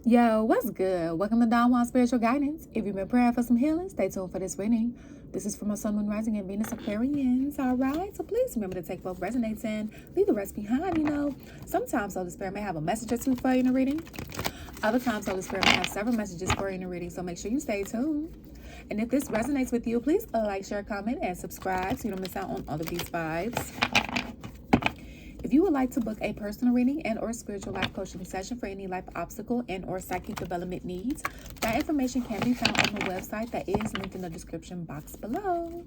Yo, what's good? Welcome to Don Juan Spiritual Guidance. If you've been praying for some healing, stay tuned for this reading. This is for my Sun, Moon, Rising, and Venus Aquarians. All right, so please remember to take what resonates and leave the rest behind. Sometimes Holy Spirit may have a message or two for you in the reading. Other times Holy Spirit may have several messages for you in the reading, so make sure you stay tuned. And if this resonates with you, please like, share, comment, and subscribe so you don't miss out on all of these vibes. If you would like to book a personal reading and or spiritual life coaching session for any life obstacle and or psychic development needs, that information can be found on the website that is linked in the description box below.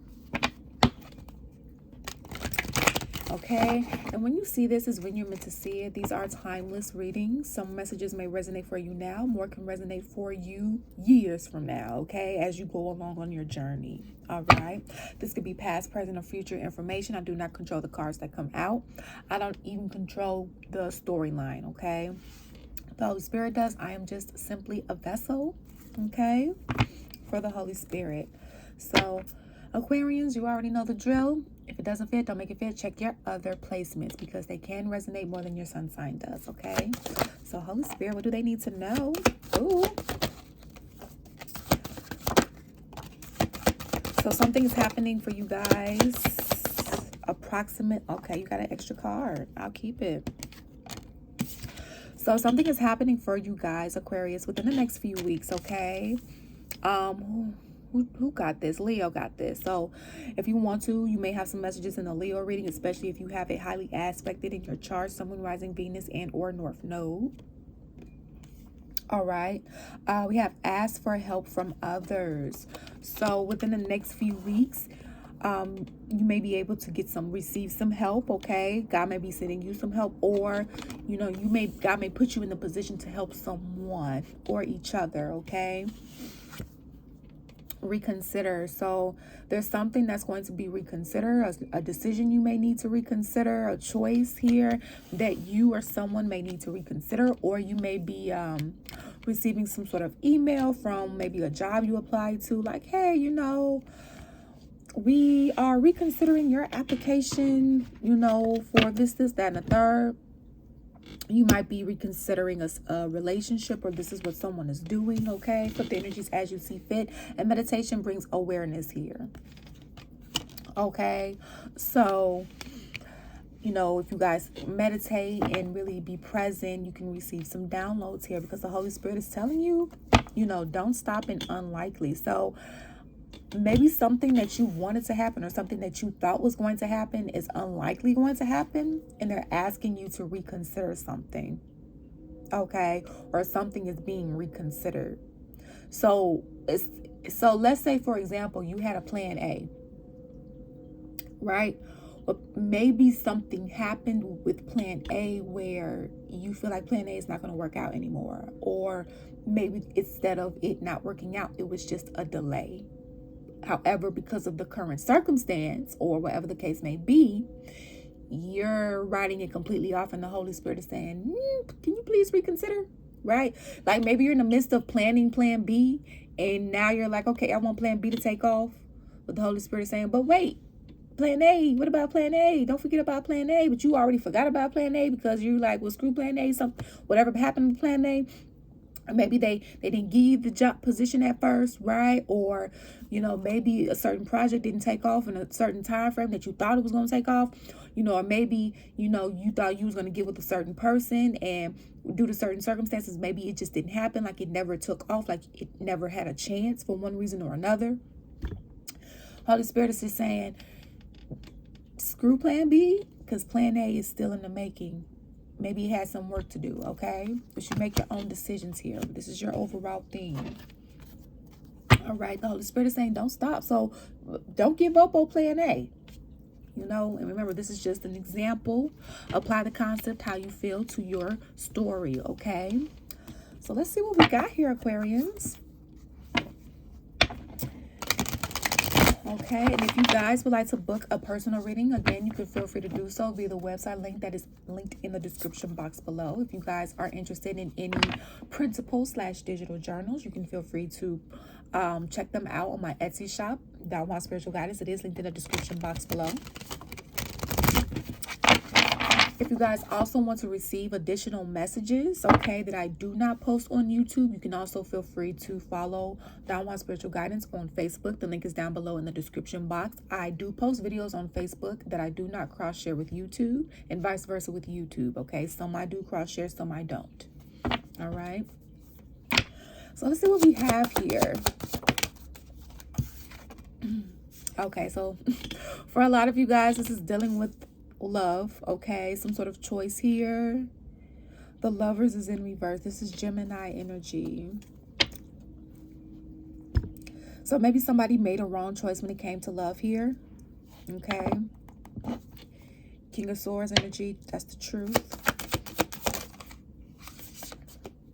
Okay, and when you see this is when you're meant to see it. These are timeless readings. Some messages may resonate for you now, more can resonate for you years from now, okay, as you go along on your journey. All right, this could be past, present, or future information. I do not control the cards that come out. I don't even control the storyline, okay? The Holy Spirit does. I am just simply a vessel, okay, for the Holy Spirit. So Aquarians, you already know the drill. If it doesn't fit, don't make it fit. Check your other placements because they can resonate more than your sun sign does, okay? So Holy Spirit, what do they need to know? Ooh. So something is happening for you guys. Okay, you got an extra card. I'll keep it. So something is happening for you guys, Aquarius, within the next few weeks, okay? Who got this? Leo got this. So if you want to, you may have some messages in the Leo reading, especially if you have it highly aspected in your chart, Sun, Moon, Rising, Venus, and or North Node. All right. We have asked for help from others. So within the next few weeks, you may be able to receive some help, okay? God may be sending you some help, or God may put you in the position to help someone or each other, okay? Reconsider. So there's something that's going to be reconsidered, a decision you may need to reconsider, a choice here that you or someone may need to reconsider, or you may be receiving some sort of email from maybe a job you applied to, like, hey, we are reconsidering your application, for this, that, and the third. You might be reconsidering a relationship, or this is what someone is doing, okay? Put the energies as you see fit. And meditation brings awareness here, okay? So, if you guys meditate and really be present, you can receive some downloads here because the Holy Spirit is telling you, don't stop in unlikely. So maybe something that you wanted to happen or something that you thought was going to happen is unlikely going to happen, and they're asking you to reconsider something, okay? Or something is being reconsidered. So let's say, for example, you had a plan A, right? But maybe something happened with plan A where you feel like plan A is not going to work out anymore, or maybe instead of it not working out, it was just a delay. However, because of the current circumstance or whatever the case may be, you're writing it completely off, and the Holy Spirit is saying, can you please reconsider, right? Like maybe you're in the midst of planning plan B, and now you're like, okay, I want plan B to take off. But the Holy Spirit is saying, but wait, plan A, what about plan A? Don't forget about plan A. But you already forgot about plan A because you're like, well, screw plan A, whatever happened to plan A. Or maybe they didn't give you the job position at first, right? Or, maybe a certain project didn't take off in a certain time frame that you thought it was going to take off. Or maybe, you thought you was going to get with a certain person, and due to certain circumstances, maybe it just didn't happen. Like it never took off, like it never had a chance for one reason or another. Holy Spirit is just saying, screw plan B, because plan A is still in the making. Maybe it has some work to do, okay? But you make your own decisions here. This is your overall theme. All right, the Holy Spirit is saying don't stop. So don't give up on plan A. And remember, this is just an example. Apply the concept how you feel to your story, okay? So let's see what we got here, Aquarians. Okay, and if you guys would like to book a personal reading, again, you can feel free to do so via the website link that is linked in the description box below. If you guys are interested in any printable/digital journals, you can feel free to check them out on my Etsy shop, Don Juan Spiritual Guidance. It is linked in the description box below. If you guys also want to receive additional messages, okay, that I do not post on YouTube, you can also feel free to follow Don Juan Spiritual Guidance on Facebook. The link is down below in the description box. I do post videos on Facebook that I do not cross share with YouTube, and vice versa with YouTube, okay? Some I do cross share, some I don't. All right. So let's see what we have here. Okay, so for a lot of you guys, this is dealing with love, okay? Some sort of choice here. The Lovers is in reverse. This is Gemini energy. So maybe somebody made a wrong choice when it came to love here, okay? King of Swords energy, that's the truth.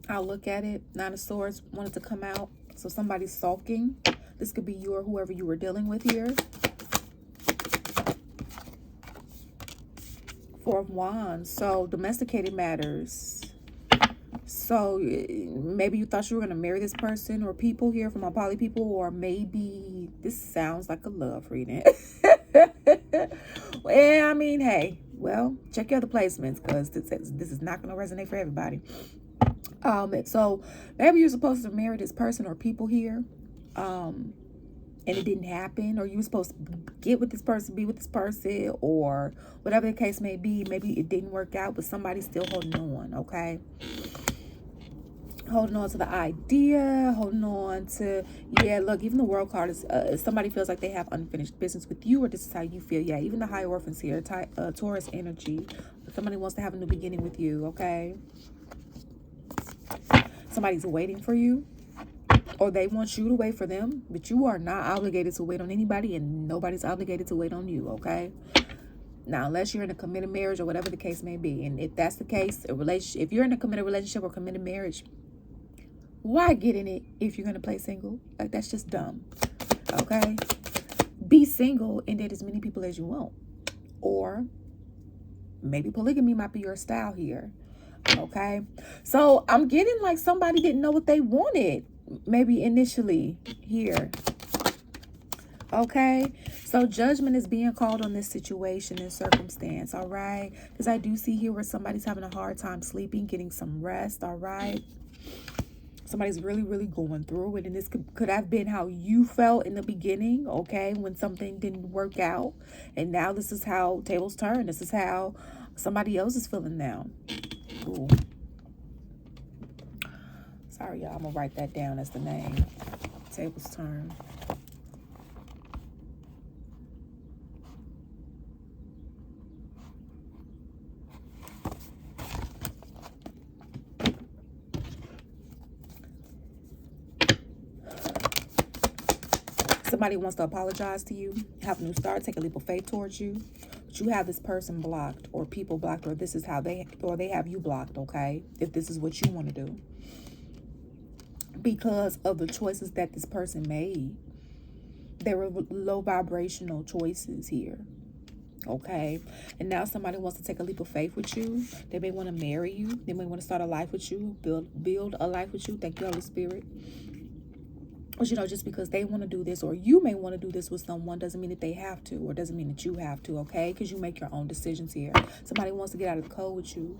I'll look at it. Nine of Swords wanted to come out. So somebody's sulking. This could be you or whoever you were dealing with here. Four of Wands. So domesticated matters. So maybe you thought you were going to marry this person or people here from my poly people, or maybe this sounds like a love reading. Well, I mean, hey, well, check your other placements, because this is not going to resonate for everybody. So maybe you're supposed to marry this person or people here, and it didn't happen, or you were supposed to get with this person, be with this person, or whatever the case may be. Maybe it didn't work out, but somebody's still holding on, okay? Holding on to the idea, holding on to, yeah, look, even the World card is, somebody feels like they have unfinished business with you, or this is how you feel. Yeah, even the Hierophants here, Taurus energy. Somebody wants to have a new beginning with you, okay? Somebody's waiting for you, or they want you to wait for them, but you are not obligated to wait on anybody, and nobody's obligated to wait on you, okay? Now, unless you're in a committed marriage or whatever the case may be, and if that's the case, a relationship, if you're in a committed relationship or committed marriage, why get in it if you're going to play single? Like, that's just dumb, okay? Be single and date as many people as you want, or maybe polygamy might be your style here. Okay, so I'm getting like somebody didn't know what they wanted, maybe initially here. Okay, so judgment is being called on this situation and circumstance. All right, because I do see here where somebody's having a hard time sleeping, getting some rest. All right, somebody's really going through it, and this could have been how you felt in the beginning, okay, when something didn't work out, and now this is how tables turn. This is how somebody else is feeling now. Ooh. Sorry, y'all. I'm going to write that down as the name. Tables turn. Somebody wants to apologize to you, have a new start, take a leap of faith towards you. But you have this person blocked, or people blocked, or this is how they have you blocked, okay? If this is what you want to do. Because of the choices that this person made. They were low vibrational choices here. Okay? And now somebody wants to take a leap of faith with you. They may want to marry you. They may want to start a life with you. Build a life with you. Thank you, Holy Spirit. But, you know, just because they want to do this, or you may want to do this with someone, doesn't mean that they have to, or doesn't mean that you have to, okay? Because you make your own decisions here. Somebody wants to get out of the cold with you.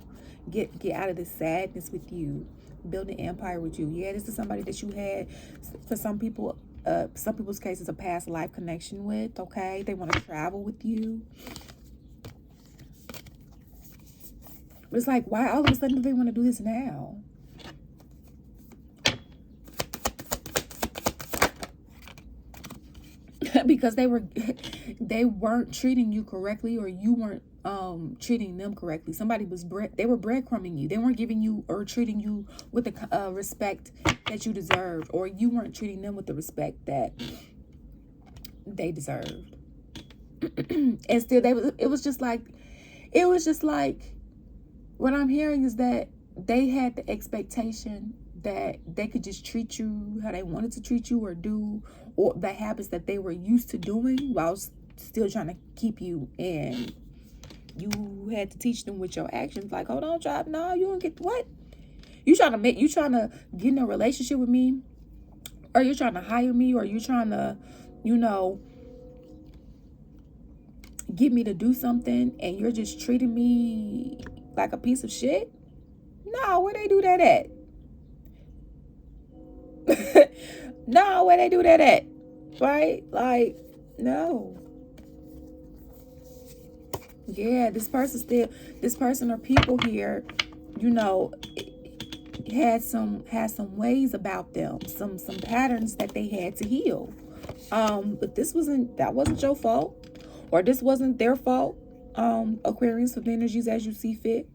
Get out of this sadness with you. Build an empire with you. Yeah, this is somebody that you had, for some people, some people's cases, a past life connection with, okay? They want to travel with you. But it's like, why all of a sudden do they want to do this now? Because they weren't treating you correctly, or you weren't treating them correctly. Somebody was they were breadcrumbing you. They weren't giving you or treating you with the respect that you deserved, or you weren't treating them with the respect that they deserved. And still, it was just like what I'm hearing is that they had the expectation that they could just treat you how they wanted to treat you, or do, or the habits that they were used to doing, while still trying to keep you in. You had to teach them with your actions. Like, hold on, child. No, you don't get what? You trying to get in a relationship with me, or you're trying to hire me, or you're trying to, you know, get me to do something and you're just treating me like a piece of shit? No, where they do that at? No, where they do that at? Right? Like, no. Yeah, this person or people here, you know, had some ways about them, some patterns that they had to heal. But that wasn't your fault, or this wasn't their fault. Aquarius, with energies as you see fit.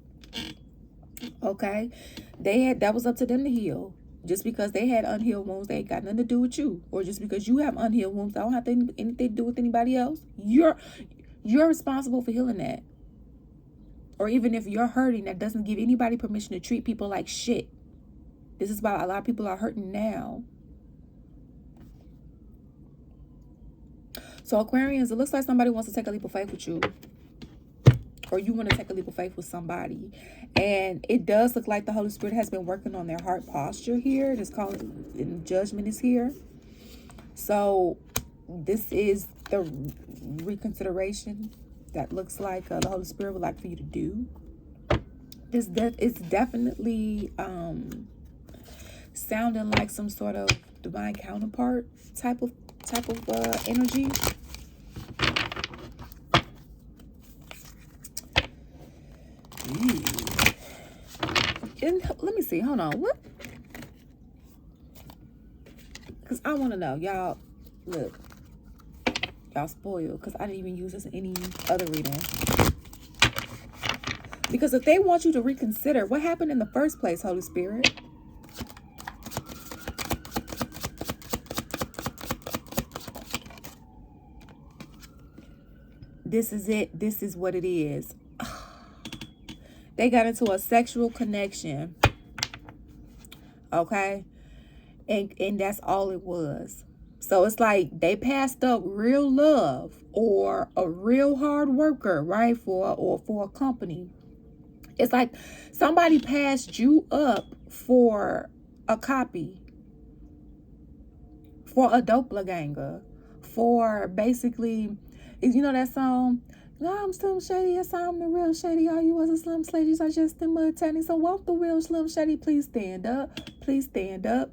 Okay, that was up to them to heal. Just because they had unhealed wounds, they ain't got nothing to do with you. Or just because you have unhealed wounds, that don't have anything to do with anybody else. You're responsible for healing that. Or even if you're hurting, that doesn't give anybody permission to treat people like shit. This is why a lot of people are hurting now. So Aquarians, it looks like somebody wants to take a leap of faith with you. Or you want to take a leap of faith with somebody. And it does look like the Holy Spirit has been working on their heart posture here. It's called, and judgment is here. So this is the reconsideration that looks like the Holy Spirit would like for you to do. It's definitely sounding like some sort of divine counterpart type of energy. And let me see. Hold on. What? Because I want to know. Y'all, look. Y'all spoiled. Because I didn't even use this in any other reading. Because if they want you to reconsider, what happened in the first place, Holy Spirit? This is it. This is what it is. They got into a sexual connection. Okay? And that's all it was. So it's like they passed up real love or a real hard worker, right? For a company. It's like somebody passed you up for a copy, for a doppelganger, for basically, you know that song? No, I'm Slim Shady. Yes, I'm the real Shady. All you other Slim Shadys are just the mud tanny. So won't the real Slim Shady please stand up? Please stand up.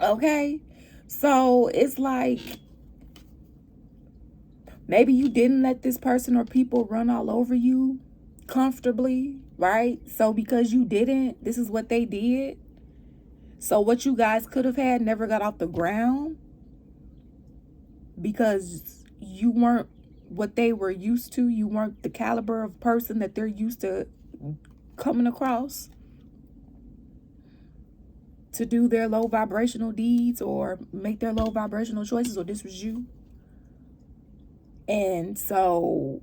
Okay? So it's like maybe you didn't let this person or people run all over you comfortably, right? So because you didn't, this is what they did. So what you guys could have had never got off the ground because you weren't what they were used to. You weren't the caliber of person that they're used to coming across to do their low vibrational deeds or make their low vibrational choices, or this was you. And so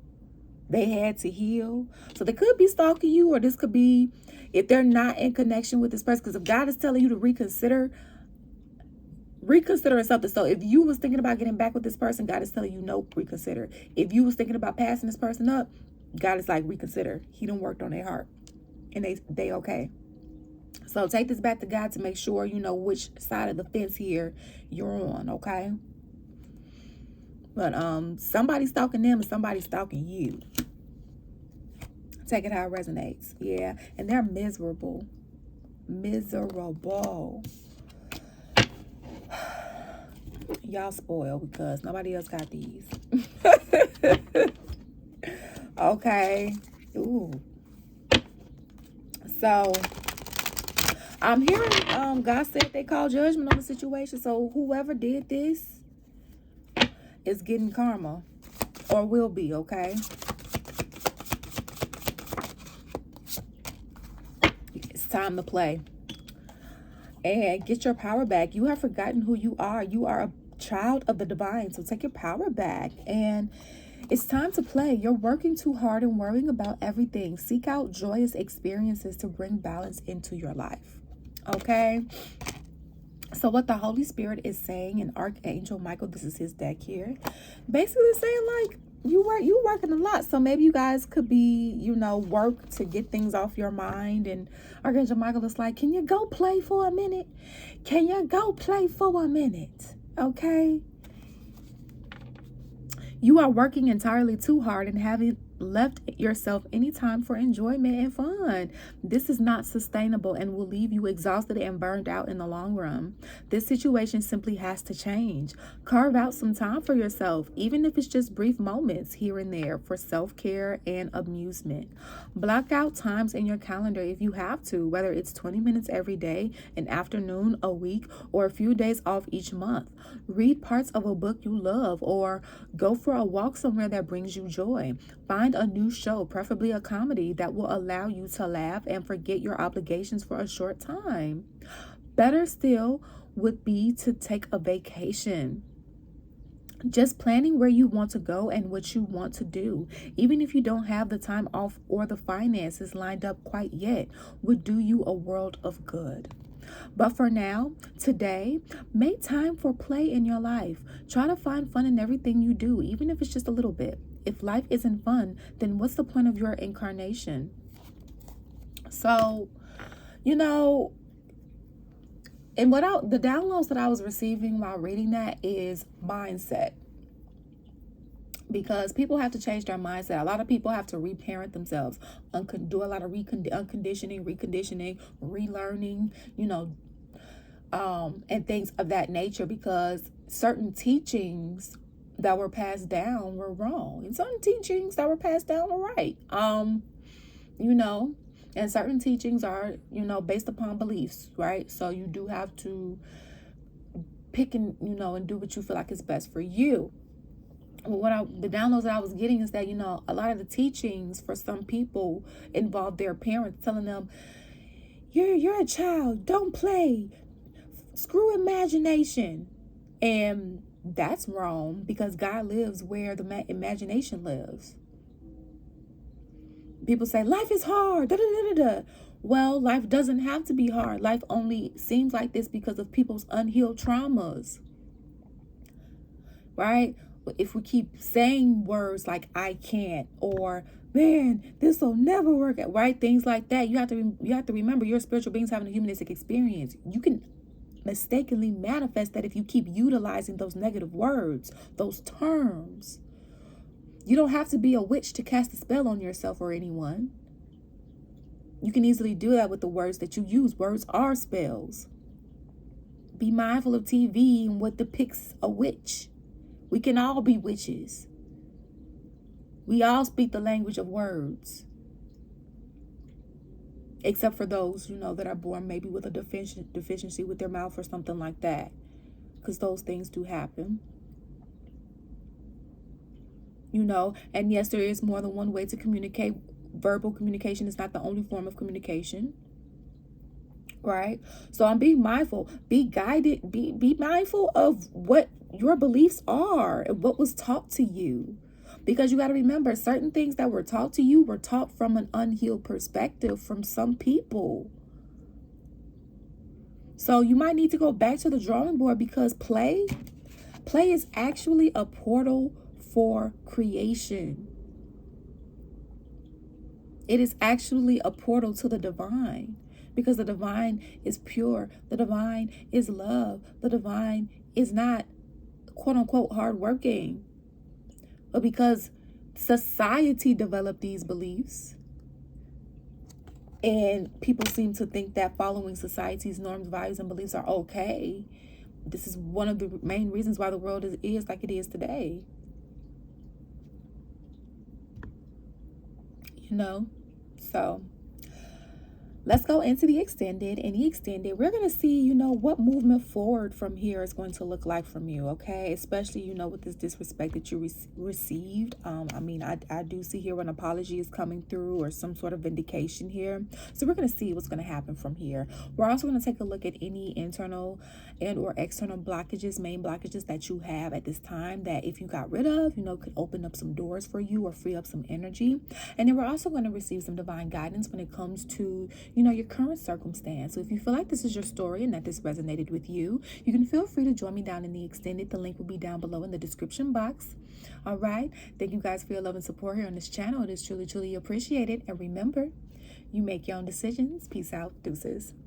they had to heal. So they could be stalking you, or this could be if they're not in connection with this person. Because if God is telling you to reconsider something. So if you was thinking about getting back with this person, God is telling you, no, reconsider. If you was thinking about passing this person up, God is like, reconsider. He done worked on their heart. And they okay. So take this back to God to make sure you know which side of the fence here you're on, okay? But somebody's stalking them and somebody's stalking you. Take it how it resonates. Yeah. And they're miserable. Miserable. Y'all spoiled because nobody else got these. Okay. Ooh. So I'm hearing God said they call judgment on the situation. So whoever did this is getting karma, or will be, okay? It's time to play. And get your power back. You have forgotten who you are. You are a child of the divine. So take your power back. And it's time to play. You're working too hard and worrying about everything. Seek out joyous experiences to bring balance into your life. Okay? So what the Holy Spirit is saying, and Archangel Michael, this is his deck here, basically saying like, you working a lot. So maybe you guys could be, work to get things off your mind. And Archangel Michael is like, can you go play for a minute? Can you go play for a minute? Okay? You are working entirely too hard and haven't left yourself any time for enjoyment and fun. This is not sustainable and will leave you exhausted and burned out in the long run. This situation simply has to change. Carve out some time for yourself, even if it's just brief moments here and there for self-care and amusement. Block out times in your calendar if you have to, whether it's 20 minutes every day, an afternoon, a week, or a few days off each month. Read parts of a book you love or go for a walk somewhere that brings you joy. Find a new show, preferably a comedy, that will allow you to laugh and forget your obligations for a short time. Better still would be to take a vacation. Just planning where you want to go and what you want to do, even if you don't have the time off or the finances lined up quite yet, would do you a world of good. But for now, today, make time for play in your life. Try to find fun in everything you do, even if it's just a little bit. If life isn't fun, then what's the point of your incarnation? So, and the downloads that I was receiving while reading that is mindset. Because people have to change their mindset. A lot of people have to reparent themselves, do a lot of unconditioning, reconditioning, relearning, and things of that nature, because certain teachings that were passed down were wrong, and certain teachings that were passed down were right. And certain teachings are, based upon beliefs, right? So you do have to pick and do what you feel like is best for you. The downloads that I was getting is that, a lot of the teachings for some people involve their parents telling them, you're a child, don't play, screw imagination. And that's wrong, because God lives where the imagination lives. People say life is hard, da, da, da, da, da. Well, life doesn't have to be hard. Life only seems like this because of people's unhealed traumas, right? If we keep saying words like I can't, or man, this will never work out, right? Things like that. You have to remember, you're spiritual beings having a humanistic experience. You can mistakenly manifest that if you keep utilizing those negative words, those terms. You don't have to be a witch to cast a spell on yourself or anyone. You can easily do that with the words that you use. Words are spells. Be mindful of TV and what depicts a witch. We can all be witches. We all speak the language of words. Except for those, that are born maybe with a deficiency with their mouth or something like that. Because those things do happen. And yes, there is more than one way to communicate. Verbal communication is not the only form of communication. Right? So I'm being mindful, be guided, be mindful of what your beliefs are and what was taught to you. Because you got to remember, certain things that were taught to you were taught from an unhealed perspective from some people. So you might need to go back to the drawing board, because play is actually a portal for creation. It is actually a portal to the divine, because the divine is pure. The divine is love. The divine is not, quote unquote, hardworking. But because society developed these beliefs, and people seem to think that following society's norms, values, and beliefs are okay. This is one of the main reasons why the world is like it is today. So let's go into the extended. In the extended, we're going to see, what movement forward from here is going to look like from you, okay? Especially, with this disrespect that you received. I do see here an apology is coming through, or some sort of vindication here. So we're going to see what's going to happen from here. We're also going to take a look at any internal and or external blockages, main blockages that you have at this time, that if you got rid of, could open up some doors for you or free up some energy. And then we're also going to receive some divine guidance when it comes to, your current circumstance. So if you feel like this is your story and that this resonated with you, you can feel free to join me down in the extended. The link will be down below in the description box. All right. Thank you guys for your love and support here on this channel. It is truly, truly appreciated. And remember, you make your own decisions. Peace out. Deuces.